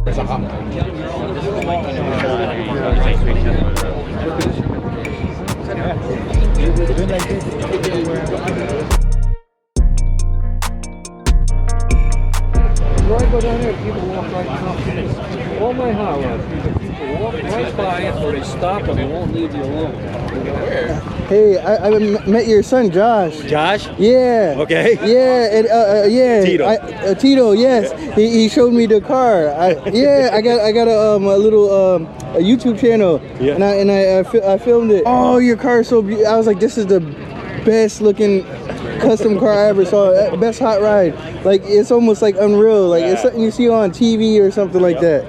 Right, go down there, people walk right past. All my highways, people walk right by it, or they stop and they won't leave you alone. Hey, I met your son, Josh. Josh? Yeah. Okay. Yeah, and yeah. Tito. Tito, yes. He showed me the car. I got a little a YouTube channel. Yeah. And I filmed it. Oh, your car is so beautiful. I was like, this is the best looking custom car I ever saw. Best hot ride. Like, it's almost like unreal. Like, it's something you see on TV or something like that.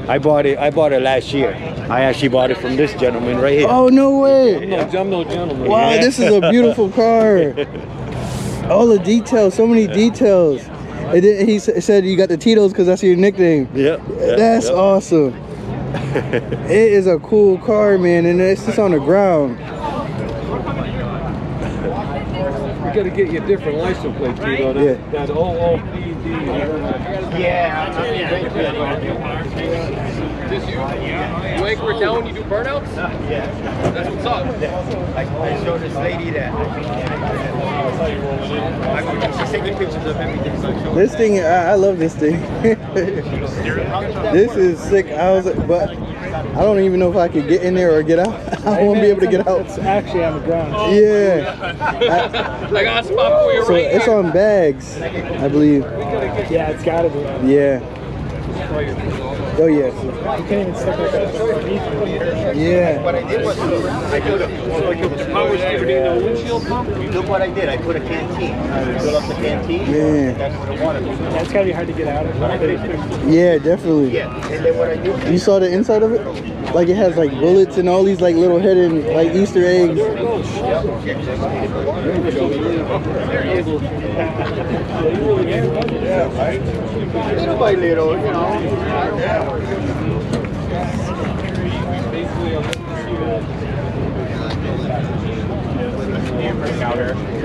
I bought it last year. I actually bought it from this gentleman right here. Oh, no way. I'm no gentleman. Wow, this is a beautiful car. All the details, so many details. And then he said you got the Tito's because that's your nickname. Yep. That's awesome. It is a cool car, man, and it's just on the ground. You gotta get your different license plate, Tito. That OOPD. Yeah. This you? You anchor it down when you do burnouts? Yeah. That's what's up. I showed this lady that. She's taking pictures of everything. So This thing, I love this thing. This is sick. But I don't even know if I could get in there or get out. I won't be able to get out. It's actually on the ground. Yeah. I got a spot for you So right it's here. on bags, I believe. Yeah, it's gotta be. Yeah. Oh yes. You can't even stick like that. Yeah. what I did was I put a Power steering in the windshield pump? look what I did. I put a canteen. I filled up the canteen. Man. That's what I wanted. That's gotta be hard to get out of. Yeah, definitely. Yeah. And then what I do. You saw the inside of it? Like it has like bullets and all these like little hidden like Easter eggs. Little by little, you know. You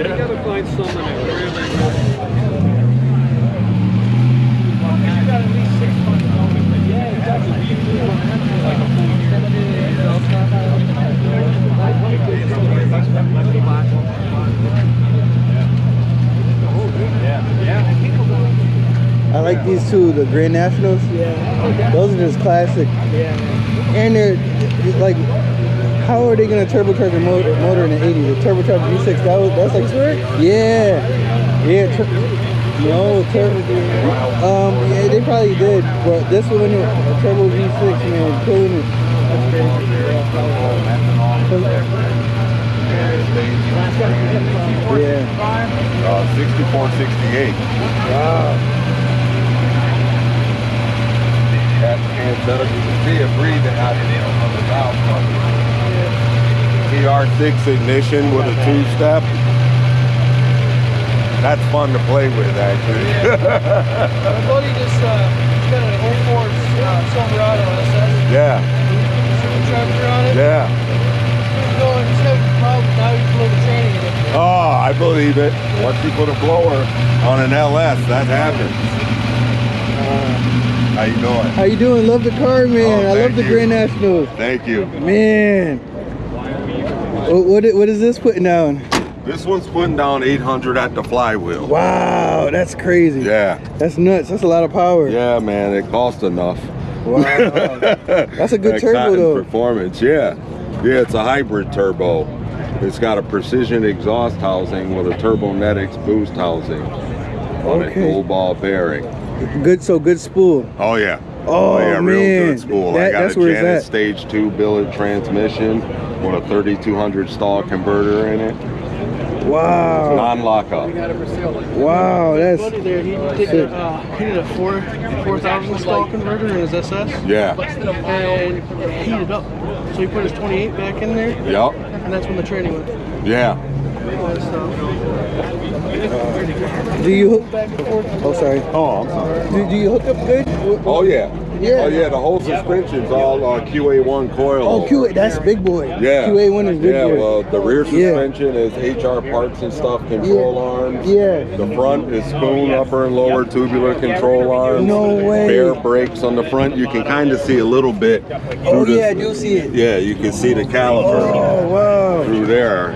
gotta find someone that really. I like these two, the Grand Nationals. Yeah. Those are just classic. Yeah. And they're like, how are they gonna turbocharge a motor in the 80s? The turbocharged V6, that's like, yeah, yeah, they probably did, but this one, a turbo V6, man, killing it. Yeah. 6468. Wow. And you can see it breathing out of the valve cover. TR6 ignition with a two-step. That's fun to play with, actually. My buddy just got an 04 Silverado SS. Yeah, Supercharger on it. yeah. He's having problems now. He's below the training in it. Oh, I believe it. Once you put a blower on an LS, that happens. How you doing? How you doing? Love the car, man. Oh, I love thank the you. Grand Nationals. Thank you. Man. What is this putting down? This one's putting down 800 at the flywheel. Wow, that's crazy. Yeah. That's nuts. That's a lot of power. Yeah, man, it costs enough. Wow. That's a good That turbo cotton though. performance, yeah. Yeah, it's a hybrid turbo. It's got a precision exhaust housing with a Turbonetics boost housing on a dual ball bearing. Good, so good spool. Oh yeah. Oh, yeah, man. real good spool. I got that's a where it's Janus at. Stage 2 billet transmission with a 3200 stall converter in it. Wow. Non-lockup. Wow, that's Buddy there, he did a 4,000 stall converter in his SS. Yeah. And it heated up. So he put his 28 back in there. Yep. And that's when the training went. Yeah. lot of stuff. Do you hook? Back and forth. Oh, sorry. Oh, I'm sorry. Do you hook up good? Oh yeah. Yeah. Oh yeah. The whole suspension's all QA1 coil. Oh, QA, that's big boy. Yeah. QA1 is big Yeah. boy. Well, the rear suspension is HR parts and stuff, control arms. Yeah. The front is spoon, upper and lower tubular control arms. No way. Bare brakes on the front. You can kind of see a little bit. Oh through yeah, I the, do see it. Yeah, you can see the caliper Oh wow. through there.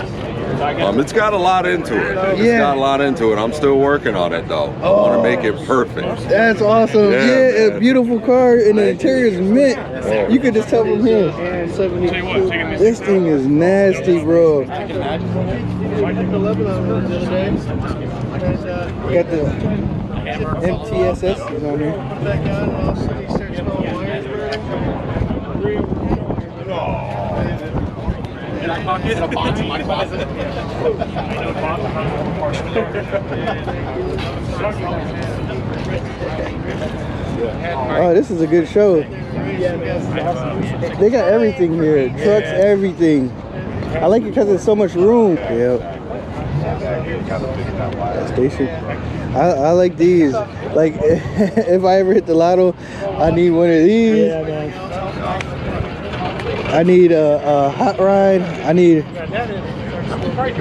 It's got a lot into it. It's got a lot into it. I'm still working on it though. I want to make it perfect. That's awesome. Yeah, Yeah, man. a beautiful car, and the interior is mint. You could just tell from here. This thing is nasty, bro. I took the Lebanon one the other day. Got the MTSS is on here. Put back on, and all of a sudden he starts smelling wires burning. Oh, this is a good show. They got everything here. Trucks, everything. I like it because there's so much room. Yep. Gas station. I like these. Like, if I ever hit the lotto, I need one of these. I need a hot ride. I need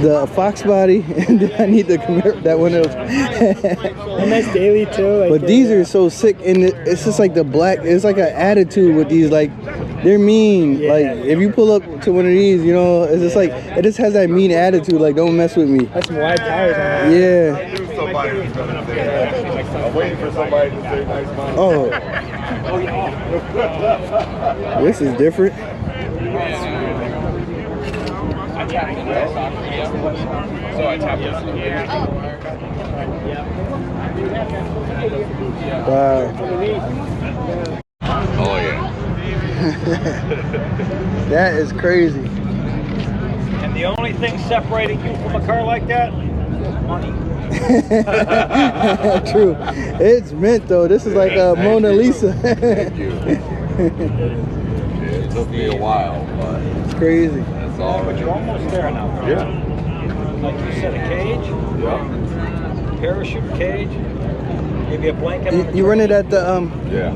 the Fox body, and then I need the Camaro, that one else. And that's daily too. Like But these are so sick, and it's just like the black. It's like an attitude with these. Like, they're mean. Yeah. Like, if you pull up to one of these, you know, it's just like it just has that mean attitude. Like, don't mess with me. that's some wide tires on that. Yeah. Somebody was gonna say that. I'm waiting for somebody to say nice man. Oh. This is different. Wow. Oh yeah. That is crazy. And the only thing separating you from a car like that, money. True. It's mint though. This is like a Mona Lisa. Thank you. It took me a while, but It's crazy. that's all But right. you're almost there now. Yeah. Like you said, a cage, Yeah. parachute cage, maybe a blanket. on the You run it at the Yeah.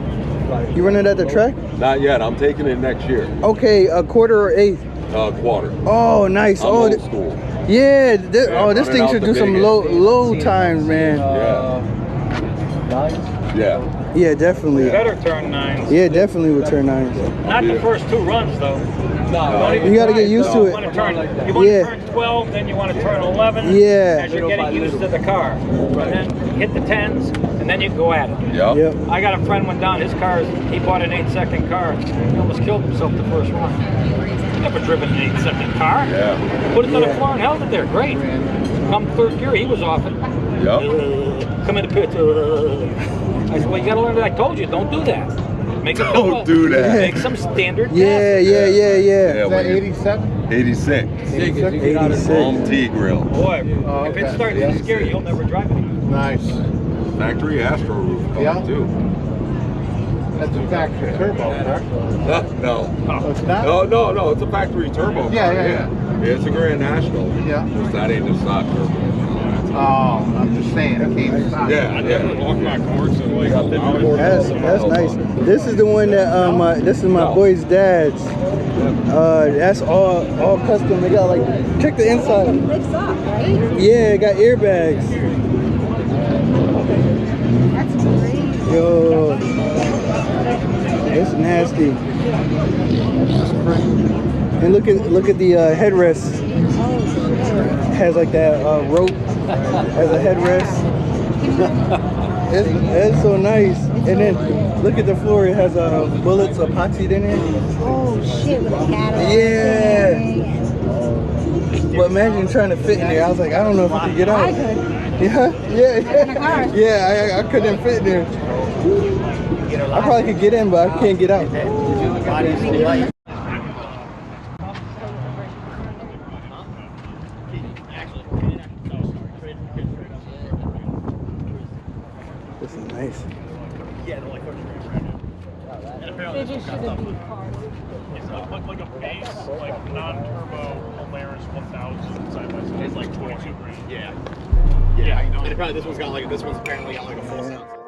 you run it at the track? Not yet. I'm taking it next year. Okay, a quarter or eighth. Quarter. Oh, nice. I'm Oh, old school. yeah. This running thing out should the do some big low times, man. Yeah. Yeah, definitely. Better turn 9s. Yeah, definitely would turn 9s. Not the first 2 runs though. You gotta get used to You it. want to turn 12, then you want to turn 11. Yeah. As you're getting used to the car, and then hit the 10s, and then you go at it. Yep. Yep. I got a friend went down. His car, he bought an 8-second car. He almost killed himself the first run. Never driven an 8-second car. Yeah. Put it on the floor and held it there. Great. Come third gear, he was off it. Yep. Come in the pit. I said, well, you got to learn that. I told you, don't do that. Make it Don't do that. Make some standard. Yeah. Yeah. When you- 87? 86. 86. T grill. Boy, if it starts to scare you, you'll never drive it again. Nice. Factory Astro roof coming Yeah. too. That's a factory turbo, correct? No. Oh, it's not? No. It's a factory turbo. Yeah, car, yeah. It's a Grand National. Yeah. Just that ain't the stock turbo. Oh, I'm just saying, it came stock. Yeah. That's nice. This is the one that this is my boy's dad's. That's all custom. They got like, check the inside. It lifts up, right? Yeah, it got airbags. That's great. Yo, it's nasty. And look at the headrest. Has like that rope as a headrest. It's so nice. And then look at the floor. It has bullets epoxied in it. Oh shit, with a cat. Yeah. But imagine trying to fit in there. I was like, I don't know if I could get out. I could. Yeah. Yeah, I couldn't fit in there. I probably could get in, but I can't get out. This is nice. They just shouldn't be cars. It's like a base, like non-turbo Polaris 1000 side by side. It's like 22 grand. Yeah. And apparently this one's apparently got like a full sound.